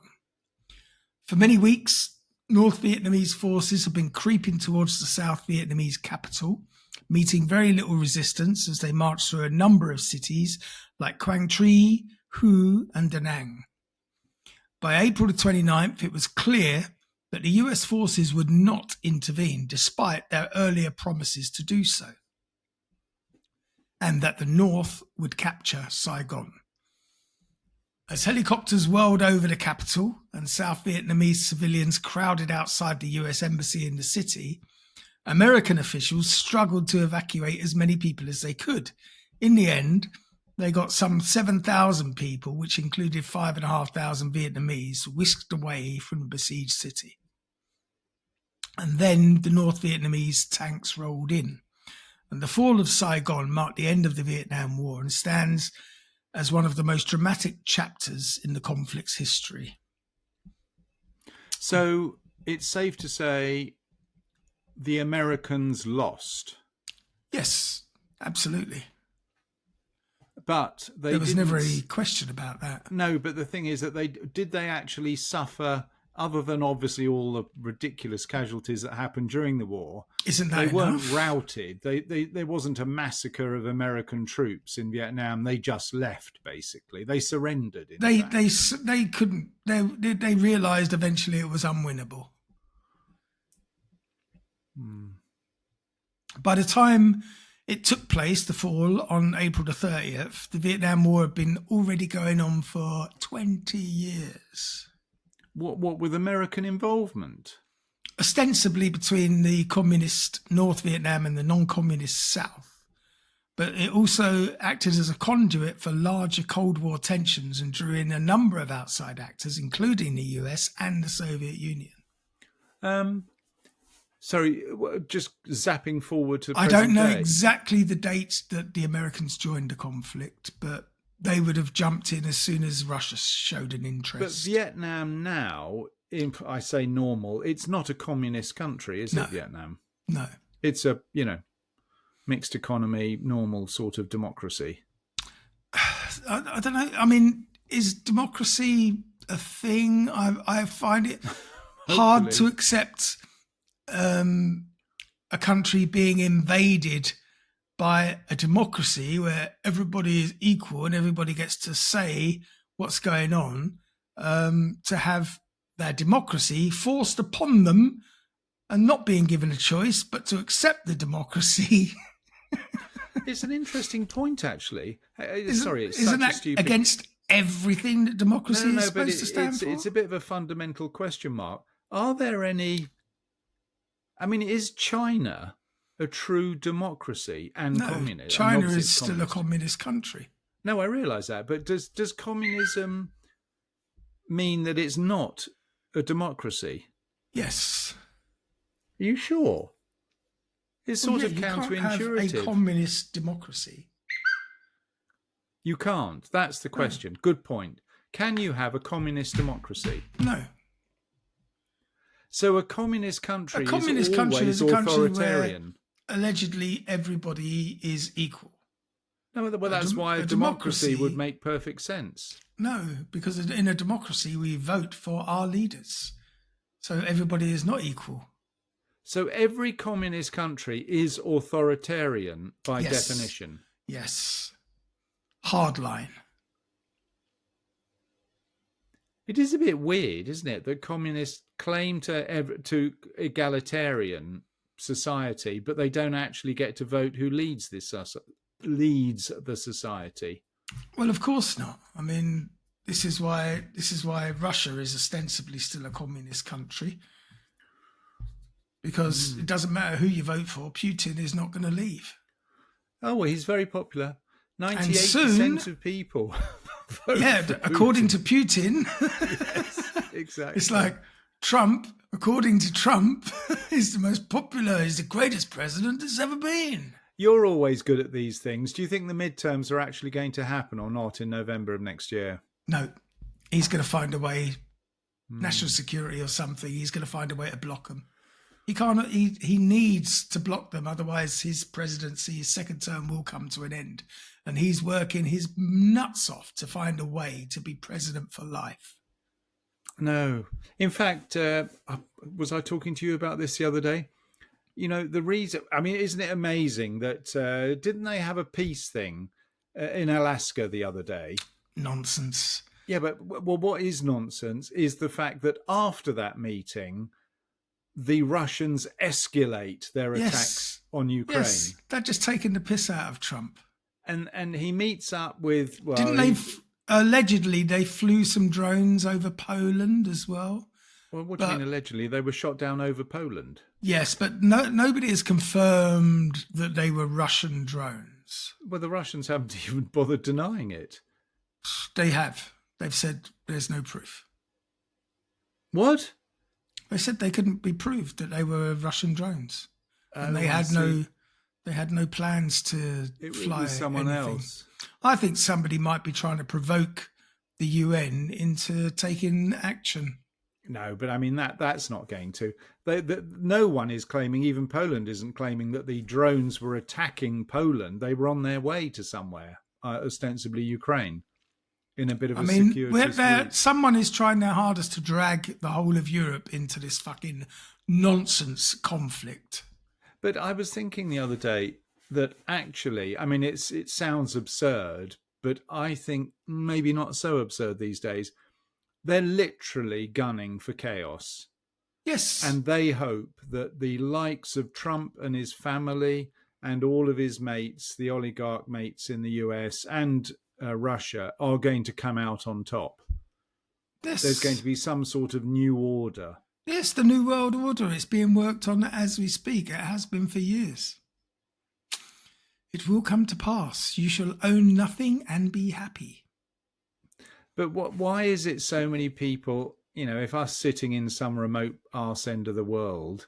For many weeks, North Vietnamese forces have been creeping towards the South Vietnamese capital, meeting very little resistance as they marched through a number of cities like Quang Tri, Hue, and Da Nang. By April the 29th, it was clear that the US forces would not intervene, despite their earlier promises to do so, and that the North would capture Saigon. As helicopters whirled over the capital and South Vietnamese civilians crowded outside the US embassy in the city, American officials struggled to evacuate as many people as they could. In the end, they got some 7,000 people, which included 5,500 Vietnamese, whisked away from the besieged city. And then the North Vietnamese tanks rolled in. And the fall of Saigon marked the end of the Vietnam War and stands as one of the most dramatic chapters in the conflict's history. So it's safe to say the Americans lost. Yes, absolutely. But there was never any question about that. No, but the thing is that they actually suffer, other than obviously all the ridiculous casualties that happened during the war. Isn't that They weren't enough? routed. There wasn't a massacre of American troops in Vietnam. They just left, basically. They surrendered. They couldn't. They realised eventually it was unwinnable. By the time it took place, the fall, on April the 30th, the Vietnam War had been already going on for 20 years. What with American involvement? Ostensibly between the communist North Vietnam and the non-communist South. But it also acted as a conduit for larger Cold War tensions and drew in a number of outside actors, including the US and the Soviet Union. Sorry, just zapping forward to I don't know present day. exactly the dates that the Americans joined the conflict, but they would have jumped in as soon as Russia showed an interest. But Vietnam now, I say normal, it's not a communist country, is it, Vietnam? No. It's a, mixed economy, normal sort of democracy. I don't know. I mean, is democracy a thing? I find it hard to accept a country being invaded by a democracy where everybody is equal and everybody gets to say what's going on, to have their democracy forced upon them and not being given a choice, but to accept the democracy. It's an interesting point, actually. Sorry, it's isn't such that a stupid... against everything that democracy is supposed to stand for? It's a bit of a fundamental question mark. Are there any... I mean, is China a true democracy and communist? China is still a communist country. No, I realise that. But does communism mean that it's not a democracy? Yes. Are you sure? It's sort of counterintuitive. You can't have a communist democracy. You can't. That's the question. Good point. Can you have a communist democracy? No. So a communist country is always is a country authoritarian. Where allegedly everybody is equal. No, well, that's why a democracy would make perfect sense. No, because in a democracy we vote for our leaders. So everybody is not equal. So every communist country is authoritarian by definition. Yes. Hardline. It is a bit weird, isn't it, that communists claim to egalitarian society, but they don't actually get to vote who leads the society. Well, of course not. I mean, this is why Russia is ostensibly still a communist country, because it doesn't matter who you vote for, Putin is not going to leave. Oh, well, he's very popular. 98% of people. According to Putin. Yes, exactly. It's like Trump, according to Trump, is the most popular, is the greatest president there's ever been. You're always good at these things. Do you think the midterms are actually going to happen or not in November of next year? No. He's going to find a way, national security or something, he's going to find a way to block them. He can't. He needs to block them, otherwise his presidency, his second term, will come to an end. And he's working his nuts off to find a way to be president for life. No. In fact, was I talking to you about this the other day? You know, the reason, I mean, isn't it amazing that, didn't they have a peace thing in Alaska the other day? Nonsense. Yeah, but well, what is nonsense is the fact that after that meeting, the Russians escalate their attacks on Ukraine. Yes, they're just taking the piss out of Trump. And he meets up with... Well, didn't they... allegedly, they flew some drones over Poland as well. Well, what do you mean allegedly? They were shot down over Poland. Yes, but nobody has confirmed that they were Russian drones. Well, the Russians haven't even bothered denying it. They have. They've said there's no proof. What? They said they couldn't be proved that they were Russian drones, and they had no plans to fly. It was someone else. I think somebody might be trying to provoke the UN into taking action. No, but I mean that's not going to. No one is claiming, even Poland isn't claiming that the drones were attacking Poland. They were on their way to somewhere, ostensibly Ukraine, in a bit of a circuitous. Someone is trying their hardest to drag the whole of Europe into this fucking nonsense conflict. But I was thinking the other day that actually, I mean, it sounds absurd, but I think maybe not so absurd these days. They're literally gunning for chaos. Yes. And they hope that the likes of Trump and his family and all of his mates, the oligarch mates in the US and Russia, are going to come out on top. Yes. There's going to be some sort of new order. Yes, the New World Order is being worked on as we speak. It has been for years. It will come to pass. You shall own nothing and be happy. But why is it so many people, you know, if us sitting in some remote arse end of the world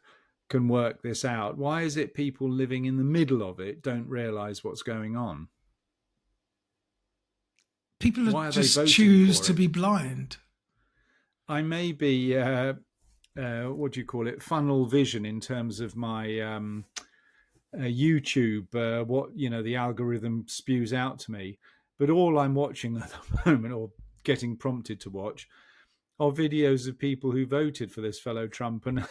can work this out, why is it people living in the middle of it don't realise what's going on? People just choose to be blind. I may be, what do you call it, funnel vision in terms of my YouTube, what, you know, the algorithm spews out to me. But all I'm watching at the moment, or getting prompted to watch, are videos of people who voted for this fellow Trump and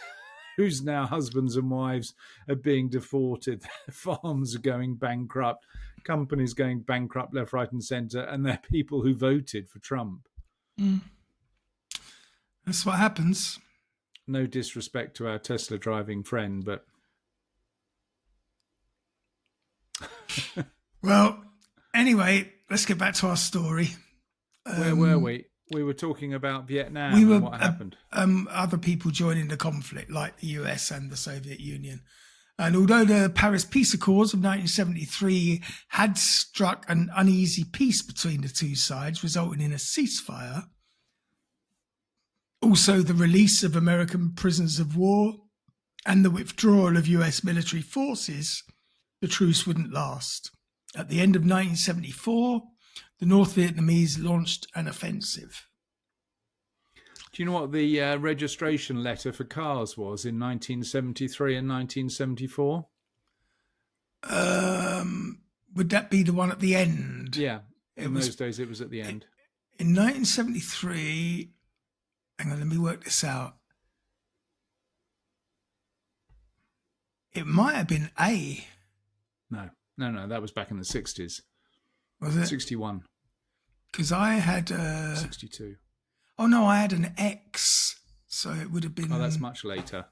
whose now husbands and wives are being deported, farms are going bankrupt, companies going bankrupt left, right and centre, and they're people who voted for Trump. Mm. That's what happens. No disrespect to our Tesla driving friend, but... Well, anyway, let's get back to our story. Where were we? We were talking about Vietnam and what happened. Other people joining the conflict, like the US and the Soviet Union. And although the Paris Peace Accords of 1973 had struck an uneasy peace between the two sides, resulting in a ceasefire, also the release of American prisoners of war and the withdrawal of US military forces, the truce wouldn't last. At the end of 1974, the North Vietnamese launched an offensive. Do you know what the registration letter for cars was in 1973 and 1974? Would that be the one at the end? Yeah, in those days it was at the end. In 1973, hang on, let me work this out. It might have been A. No, that was back in the 60s. Was it? 61. Because I had... 62. Oh, no, I had an X, so it would have been... Oh, that's much later.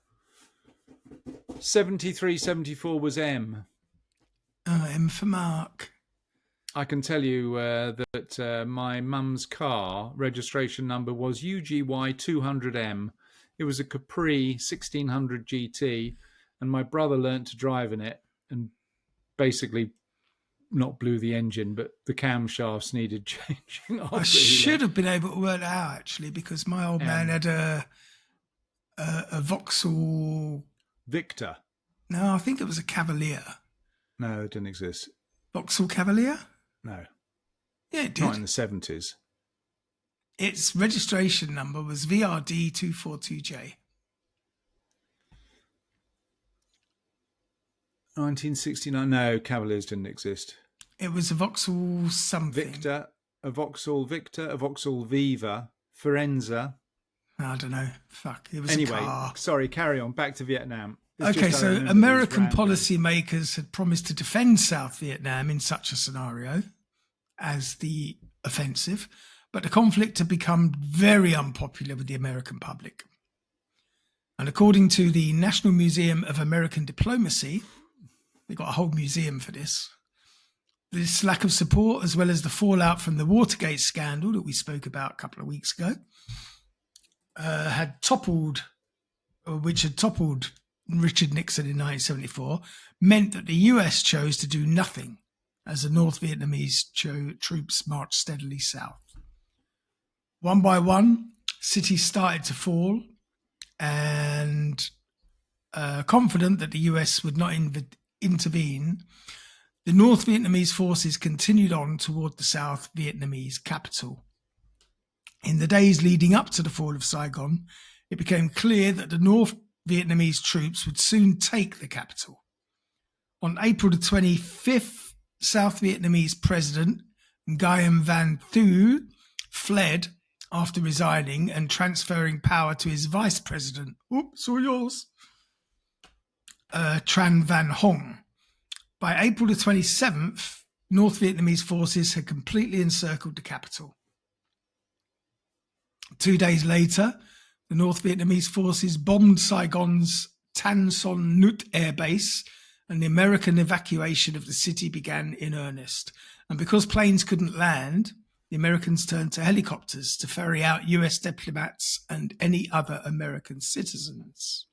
73, 74 was M. Oh, M for Mark. I can tell you that my mum's car registration number was UGY 200M. It was a Capri 1600 GT, and my brother learnt to drive in it and basically not blew the engine, but the camshafts needed changing. I should have been able to work it out, actually, because my old man had a Vauxhall... Victor? No, I think it was a Cavalier. No, it didn't exist. Vauxhall Cavalier? No. Yeah, it did. Not in the 70s. Its registration number was VRD 242J. 1969. No, Cavaliers didn't exist. It was a Vauxhall something. A Vauxhall Viva, Firenze. I don't know. Fuck. It was Anyway, a car. sorry, carry on. Back to Vietnam. Okay, so American policymakers had promised to defend South Vietnam in such a scenario as the offensive, but the conflict had become very unpopular with the American public. And according to the National Museum of American Diplomacy, they got a whole museum for this lack of support, as well as the fallout from the Watergate scandal that we spoke about a couple of weeks ago, which had toppled Richard Nixon in 1974, meant that the US chose to do nothing as the North Vietnamese troops marched steadily south. One by one, cities started to fall, and confident that the US would not intervene, the North Vietnamese forces continued on toward the South Vietnamese capital. In the days leading up to the fall of Saigon, it became clear that the North Vietnamese troops would soon take the capital. On April the 25th, South Vietnamese President Nguyen Van Thu fled after resigning and transferring power to his vice president, Tran Van Hong. By April the 27th, North Vietnamese forces had completely encircled the capital. 2 days later, the North Vietnamese forces bombed Saigon's Tan Son Nhut air base, and the American evacuation of the city began in earnest. And because planes couldn't land, the Americans turned to helicopters to ferry out US diplomats and any other American citizens.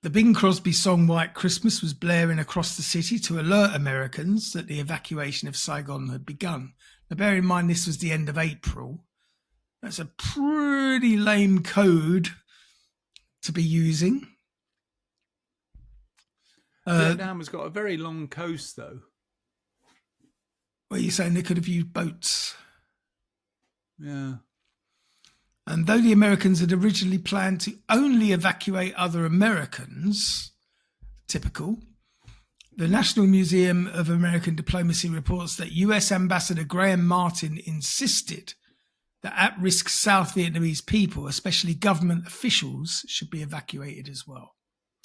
The Bing Crosby song White Christmas was blaring across the city to alert Americans that the evacuation of Saigon had begun. Now, bear in mind, this was the end of April. That's a pretty lame code to be using. Vietnam has got a very long coast, though. What are you saying? They could have used boats. Yeah. And though the Americans had originally planned to only evacuate other Americans, typical, the National Museum of American Diplomacy reports that US Ambassador Graham Martin insisted that at-risk South Vietnamese people, especially government officials, should be evacuated as well.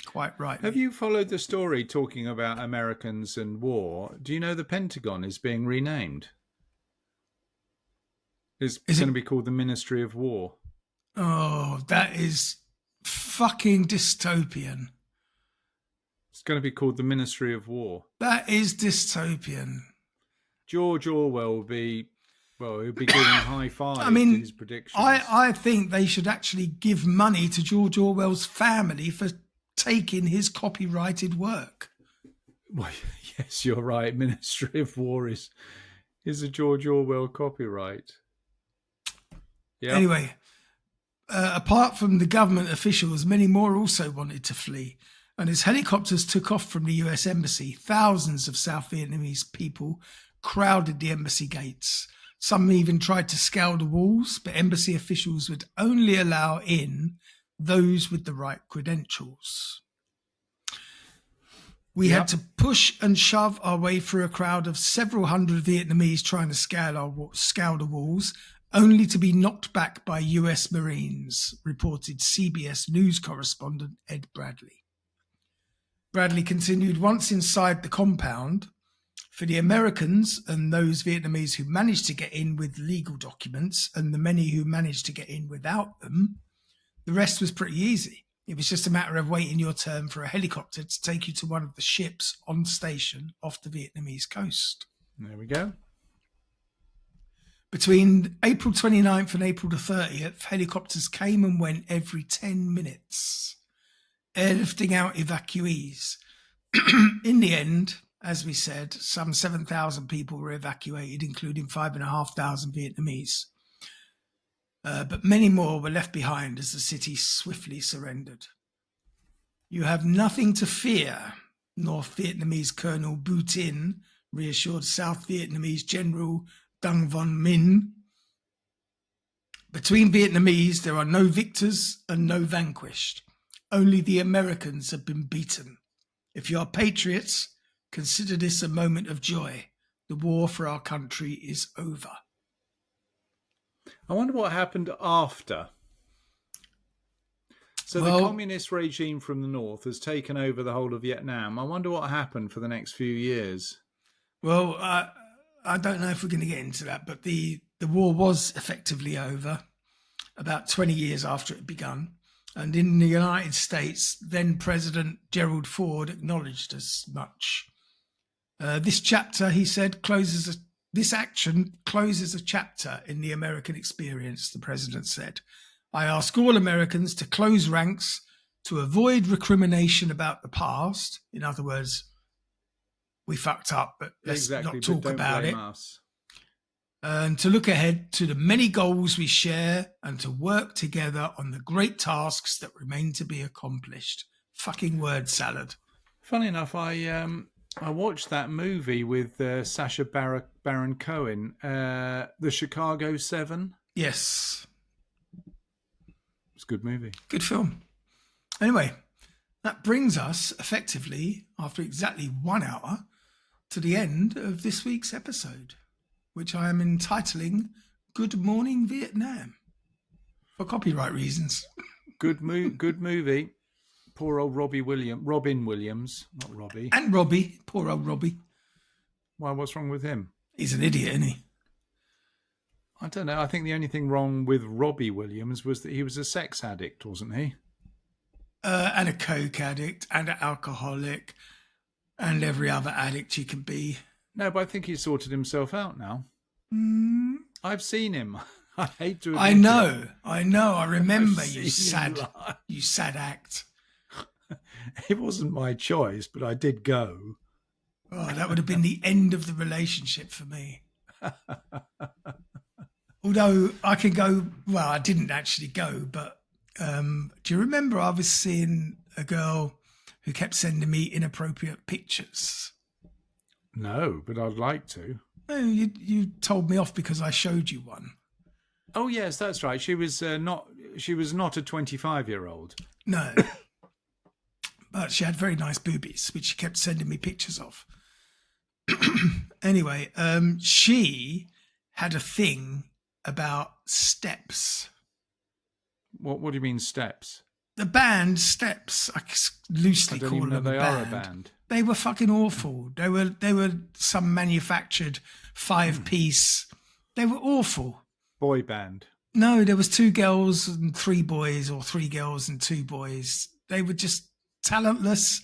Quite right. Have you followed the story talking about Americans and war? Do you know the Pentagon is being renamed? It's going to be called the Ministry of War. Oh, that is fucking dystopian. It's going to be called the Ministry of War. That is dystopian. George Orwell will be, he'll be giving high five to his predictions. I think they should actually give money to George Orwell's family for taking his copyrighted work. Well, yes, you're right. Ministry of War is a George Orwell copyright. Yep. Anyway, apart from the government officials, many more also wanted to flee. And as helicopters took off from the US Embassy, thousands of South Vietnamese people crowded the embassy gates. Some even tried to scale the walls, but embassy officials would only allow in those with the right credentials. We had to push and shove our way through a crowd of several hundred Vietnamese trying to scale the walls, only to be knocked back by US Marines, reported CBS News correspondent Ed Bradley. Bradley continued, once inside the compound, for the Americans and those Vietnamese who managed to get in with legal documents and the many who managed to get in without them, the rest was pretty easy. It was just a matter of waiting your turn for a helicopter to take you to one of the ships on station off the Vietnamese coast. There we go. Between April 29th and April the 30th, helicopters came and went every 10 minutes, airlifting out evacuees. In the end, as we said, some 7,000 people were evacuated, including 5,500 Vietnamese. But many more were left behind as the city swiftly surrendered. You have nothing to fear, North Vietnamese Colonel Bu Tin reassured South Vietnamese General Dang Von Minh. Between Vietnamese, there are no victors and no vanquished. Only the Americans have been beaten. If you are patriots, consider this a moment of joy. The war for our country is over. I wonder what happened after. So the communist regime from the north has taken over the whole of Vietnam. I wonder what happened for the next few years. Well, I don't know if we're going to get into that, but the war was effectively over about 20 years after it had begun. And in the United States, then President Gerald Ford acknowledged as much. This chapter, he said, this action closes a chapter in the American experience, the president said. I ask all Americans to close ranks, to avoid recrimination about the past. In other words, we fucked up, but let's not talk about it. And to look ahead to the many goals we share and to work together on the great tasks that remain to be accomplished. Fucking word salad. Funny enough, I watched that movie with Sacha Baron Cohen, The Chicago 7. Yes. It's a good movie. Good film. Anyway, that brings us effectively, after exactly 1 hour, to the end of this week's episode, which I am entitling Good Morning Vietnam, for copyright reasons. Good movie. Poor old Robin Williams, not Robbie. And Robbie, poor old Robbie. Why, what's wrong with him? He's an idiot, isn't he? I don't know. I think the only thing wrong with Robbie Williams was that he was a sex addict, wasn't he? And a coke addict, and an alcoholic, and every other addict you can be. No, but I think he's sorted himself out now. I've seen him. I hate to admit I know. I remember you sad act. It wasn't my choice, but I did go. Oh, that would have been the end of the relationship for me. Although I could go, well, I didn't actually go, but do you remember I was seeing a girl who kept sending me inappropriate pictures? No, but I'd like to. Oh, you told me off because I showed you one. Oh yes, that's right. She was not a 25-year-old. No, but she had very nice boobies, which she kept sending me pictures of. Anyway, she had a thing about Steps. What do you mean Steps? The band Steps. I loosely call them a band. They are a band. They were fucking awful. They were some manufactured 5-piece. They were awful. Boy band. No, there was 2 girls and 3 boys, or 3 girls and 2 boys. They were just talentless,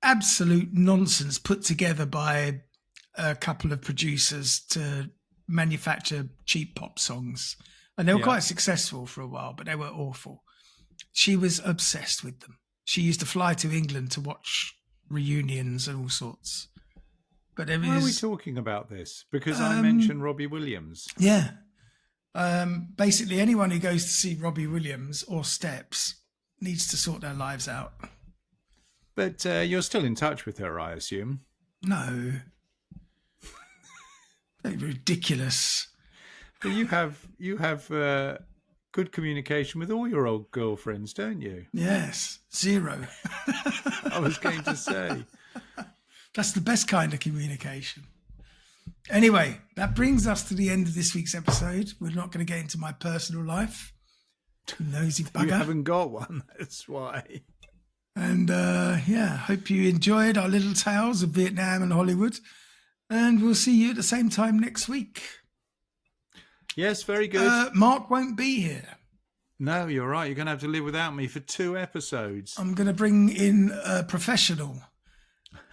absolute nonsense put together by a couple of producers to manufacture cheap pop songs. And they were quite successful for a while, but they were awful. She was obsessed with them. She used to fly to England to watch reunions and all sorts. But why are we talking about this? Because I mentioned Robbie Williams. Yeah. Basically, anyone who goes to see Robbie Williams or Steps needs to sort their lives out. But you're still in touch with her, I assume? No. Ridiculous. But you have good communication with all your old girlfriends, don't you? Yes, 0. I was going to say. That's the best kind of communication. Anyway, that brings us to the end of this week's episode. We're not going to get into my personal life. Nosy bugger. You haven't got one, that's why. And hope you enjoyed our little tales of Vietnam and Hollywood. And we'll see you at the same time next week. Yes, very good. Mark won't be here. No, you're right. You're going to have to live without me for 2 episodes. I'm going to bring in a professional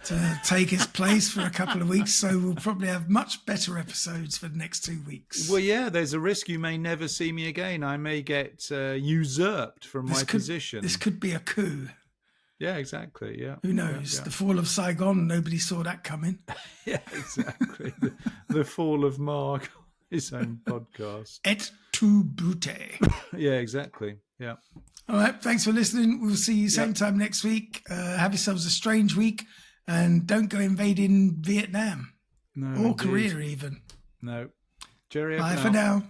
to take its place for a couple of weeks. So we'll probably have much better episodes for the next 2 weeks. Well, yeah, there's a risk you may never see me again. I may get usurped from my position. This could be a coup. Yeah, exactly. Yeah. Who knows? Yeah. The fall of Saigon, nobody saw that coming. Yeah, exactly. the fall of Mark, his own podcast. Et tu Brute. Yeah, exactly. Yeah. All right. Thanks for listening. We'll see you same time next week. Have yourselves a strange week and don't go invading Vietnam. No, or indeed. Korea even. No. Jerry. Bye for now.